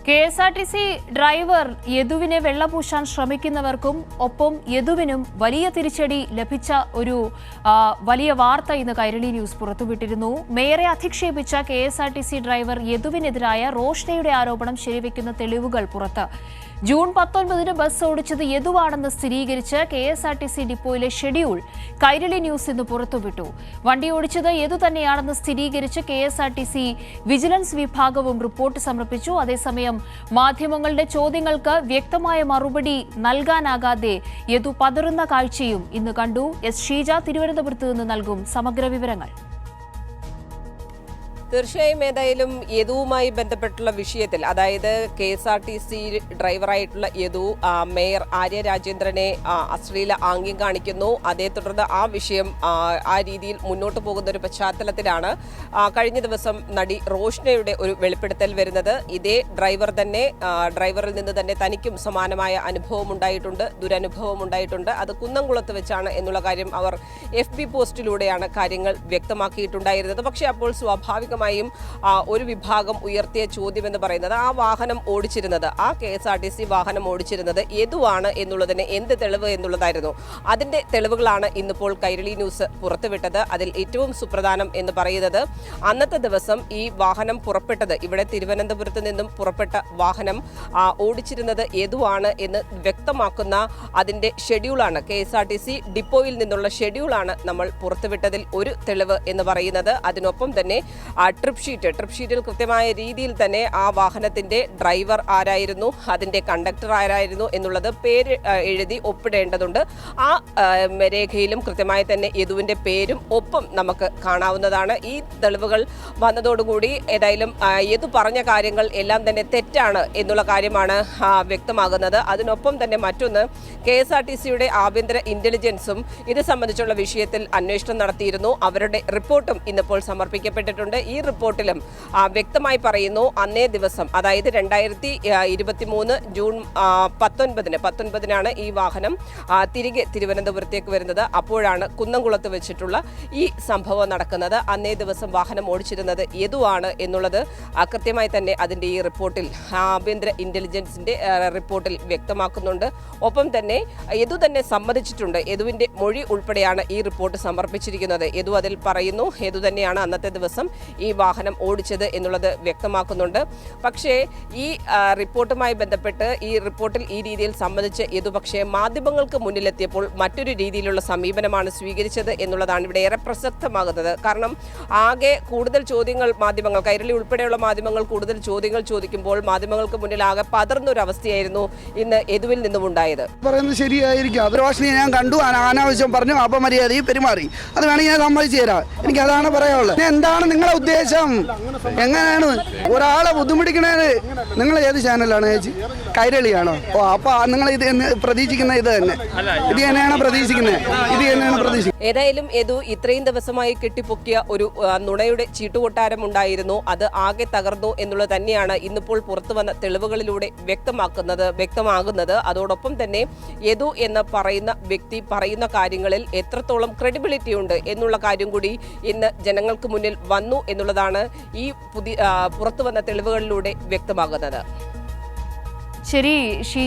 KSRTC driver യദുവിനെ വെള്ളപൂശാൻ ശ്രമിക്കുന്നവർക്കും ഒപ്പം യദുവിനും വലിയ തിരിച്ചടി ലഭിച്ച ഒരു വലിയ വാർത്ത ഇന്ന് കൈരളി ന്യൂസ് പുറത്തുവിട്ടിരുന്നു. മേയറെ അധിക്ഷേപിച്ച കെഎസ്ആർടിസി ഡ്രൈവർ യദുവിനെതിരായ റോഷ്നയുടെ ആരോപണം ശരിവെക്കുന്ന തെളിവുകൾ പുറത്ത്. ജൂൺ 19 ബസ് ഓടിച്ചത് യദുവാണെന്ന് സ്ഥിരീകരിച്ച് കെഎസ്ആർടിസി ഡിപ്പോയിലെ ഷെഡ്യൂൾ കൈരളി ന്യൂസ് ഇന്ന് പുറത്തുവിട്ടു. വണ്ടി ഓടിച്ചത് യദു തന്നെയാണെന്ന് സ്ഥിരീകരിച്ച് കെഎസ്ആർടിസി വിജിലൻസ് വിഭാഗവും റിപ്പോർട്ട് സമർപ്പിച്ചു. അതേസമയം മാധ്യമങ്ങളുടെ ചോദ്യങ്ങൾക്ക് വ്യക്തമായ മറുപടി നൽകാനാകാതെ യദു പതറുന്ന കാഴ്ചയും ഇന്ന് കണ്ടു. എസ് ഷീജ തിരുവനന്തപുരത്ത് നിന്ന് നൽകും സമഗ്ര വിവരങ്ങൾ. തീർച്ചയായും ഏതായാലും യദുവുമായി ബന്ധപ്പെട്ടുള്ള വിഷയത്തിൽ, അതായത് KSRTC ഡ്രൈവറായിട്ടുള്ള യദു മേയർ ആര്യ രാജേന്ദ്രനെ അശ്ലീല ആംഗ്യം കാണിക്കുന്നു. അതേ തുടർന്ന് ആ വിഷയം ആ രീതിയിൽ മുന്നോട്ട് പോകുന്ന ഒരു പശ്ചാത്തലത്തിലാണ് കഴിഞ്ഞ ദിവസം നടി റോഷ്നയുടെ ഒരു വെളിപ്പെടുത്തൽ വരുന്നത്. ഇതേ ഡ്രൈവറിൽ നിന്ന് തന്നെ തനിക്കും സമാനമായ അനുഭവം ഉണ്ടായിട്ടുണ്ട്, ദുരനുഭവം ഉണ്ടായിട്ടുണ്ട്. അത് കുന്നംകുളത്ത് വെച്ചാണ് എന്നുള്ള കാര്യം അവർ FB പോസ്റ്റിലൂടെയാണ് കാര്യങ്ങൾ വ്യക്തമാക്കിയിട്ടുണ്ടായിരുന്നത്. പക്ഷേ അപ്പോൾ സ്വാഭാവിക ഒരു വിഭാഗം ഉയർത്തിയ ചോദ്യം എന്ന് പറയുന്നത് ആ വാഹനം ഓടിച്ചിരുന്നത്, ആ KSRTC വാഹനം ഓടിച്ചിരുന്നത് യദുവാണ് എന്നുള്ളതിന് എന്ത് തെളിവ് എന്നുള്ളതായിരുന്നു. അതിന്റെ തെളിവുകളാണ് ഇന്നിപ്പോൾ കൈരളി ന്യൂസ് പുറത്തുവിട്ടത്. അതിൽ ഏറ്റവും സുപ്രധാനം എന്ന് പറയുന്നത്, അന്നത്തെ ദിവസം ഈ വാഹനം പുറപ്പെട്ടത്, ഇവിടെ തിരുവനന്തപുരത്ത് നിന്നും പുറപ്പെട്ട വാഹനം ഓടിച്ചിരുന്നത് യദുവാണ് എന്ന് വ്യക്തമാക്കുന്ന അതിന്റെ ഷെഡ്യൂളാണ്, KSRTC ഡിപ്പോയിൽ നിന്നുള്ള ഷെഡ്യൂളാണ് നമ്മൾ പുറത്തുവിട്ടതിൽ ഒരു തെളിവ് എന്ന് പറയുന്നത്. അതിനൊപ്പം തന്നെ ട്രിപ്പ് ഷീറ്റിൽ കൃത്യമായ രീതിയിൽ തന്നെ ആ വാഹനത്തിന്റെ ഡ്രൈവർ ആരായിരുന്നു, അതിന്റെ കണ്ടക്ടർ ആരായിരുന്നു എന്നുള്ളത് പേര് എഴുതി ഒപ്പിടേണ്ടതുണ്ട്. ആ രേഖയിലും കൃത്യമായി തന്നെ യദുവിന്റെ പേരും ഒപ്പം നമുക്ക് കാണാവുന്നതാണ്. ഈ തെളിവുകൾ വന്നതോടുകൂടി ഏതായാലും യദു പറഞ്ഞ കാര്യങ്ങൾ എല്ലാം തന്നെ തെറ്റാണ് എന്നുള്ള കാര്യമാണ് വ്യക്തമാകുന്നത്. അതിനൊപ്പം തന്നെ മറ്റൊന്ന്, KSRTCയുടെ ആഭ്യന്തര ഇന്റലിജൻസും ഇത് സംബന്ധിച്ചുള്ള വിഷയത്തിൽ അന്വേഷണം നടത്തിയിരുന്നു. അവരുടെ റിപ്പോർട്ടും ഇന്നിപ്പോൾ സമർപ്പിക്കപ്പെട്ടിട്ടുണ്ട്. ഈ റിപ്പോർട്ടിലും വ്യക്തമായി പറയുന്നു, അന്നേ ദിവസം, അതായത് 2023 ജൂൺ 19 ഈ വാഹനം തിരികെ തിരുവനന്തപുരത്തേക്ക് വരുന്നത്. അപ്പോഴാണ് കുന്നംകുളത്ത് വെച്ചിട്ടുള്ള ഈ സംഭവം നടക്കുന്നത്. അന്നേ ദിവസം വാഹനം ഓടിച്ചിരുന്നത് യദുവാണ് എന്നുള്ളത് കൃത്യമായി തന്നെ അതിൻ്റെ ഈ റിപ്പോർട്ടിൽ, ആഭ്യന്തര ഇന്റലിജൻസിന്റെ റിപ്പോർട്ടിൽ വ്യക്തമാക്കുന്നുണ്ട്. ഒപ്പം തന്നെ യദു തന്നെ സമ്മതിച്ചിട്ടുണ്ട്. യദുവിന്റെ മൊഴി ഉൾപ്പെടെയാണ് ഈ റിപ്പോർട്ട് സമർപ്പിച്ചിരിക്കുന്നത്. യദു അതിൽ പറയുന്നു, യദു തന്നെയാണ് അന്നത്തെ ദിവസം ഈ വാഹനം ഓടിച്ചത് എന്നുള്ളത് വ്യക്തമാക്കുന്നുണ്ട്. പക്ഷേ ഈ റിപ്പോർട്ടുമായി ബന്ധപ്പെട്ട് ഈ റിപ്പോർട്ടിൽ ഈ രീതിയിൽ സമ്മതിച്ച് യദു പക്ഷേ മാധ്യമങ്ങൾക്ക് മുന്നിലെത്തിയപ്പോൾ മറ്റൊരു രീതിയിലുള്ള സമീപനമാണ് സ്വീകരിച്ചത് എന്നുള്ളതാണ് ഇവിടെ ഏറെ പ്രസക്തമാകുന്നത്. കാരണം ആകെ കൂടുതൽ ചോദ്യങ്ങൾ മാധ്യമങ്ങൾ, കൈരളി ഉൾപ്പെടെയുള്ള മാധ്യമങ്ങൾ കൂടുതൽ ചോദ്യങ്ങൾ ചോദിക്കുമ്പോൾ മാധ്യമങ്ങൾക്ക് മുന്നിൽ ആകെ പതർന്നൊരു അവസ്ഥയായിരുന്നു ഇന്ന് യദുവിൽ നിന്നും ഉണ്ടായത്. പറയുന്നത് ശരിയായിരിക്കും. അത് റോഷ്നി ഞാൻ കണ്ടു, അനാവശ്യം പറഞ്ഞു, അപമര്യാദയും പെരുമാറി. അത് വേണമെങ്കിൽ ഞാൻ സമ്മതിച്ചു തരാം. എനിക്ക് അതാണ് പറയാനുള്ളത്. എന്താണ് നിങ്ങളെ ഉദ്ദേശം? എങ്ങനെയാണ് ഒരാളെ ബുദ്ധിമുട്ടിക്കണത്? നിങ്ങൾ ഏത് ചാനലാണ് ചേച്ചി? കൈരളിയാണോ? ഓ, അപ്പൊ നിങ്ങൾ ഇത് പ്രതീക്ഷിക്കുന്ന ഇത് തന്നെയാണ് പ്രതീക്ഷിക്കുന്നത്. ഏതായാലും യദു ഇത്രയും ദിവസമായി കെട്ടിപ്പൊക്കിയ ഒരു നുണയുടെ ചീട്ടുകൊട്ടാരം ഉണ്ടായിരുന്നു. അത് ആകെ തകർന്നു എന്നുള്ളത് തന്നെയാണ് ഇന്നിപ്പോൾ പുറത്തു വന്ന തെളിവുകളിലൂടെ വ്യക്തമാകുന്നത്. അതോടൊപ്പം തന്നെ യദു എന്ന് പറയുന്ന വ്യക്തി പറയുന്ന കാര്യങ്ങളിൽ എത്രത്തോളം ക്രെഡിബിലിറ്റി ഉണ്ട് എന്നുള്ള കാര്യം കൂടി ഇന്ന് ജനങ്ങൾക്ക് മുന്നിൽ വന്നു എന്നുള്ളതാണ് ഈ പുറത്തു വന്ന തെളിവുകളിലൂടെ വ്യക്തമാകുന്നത്. ശരി ഷീജ.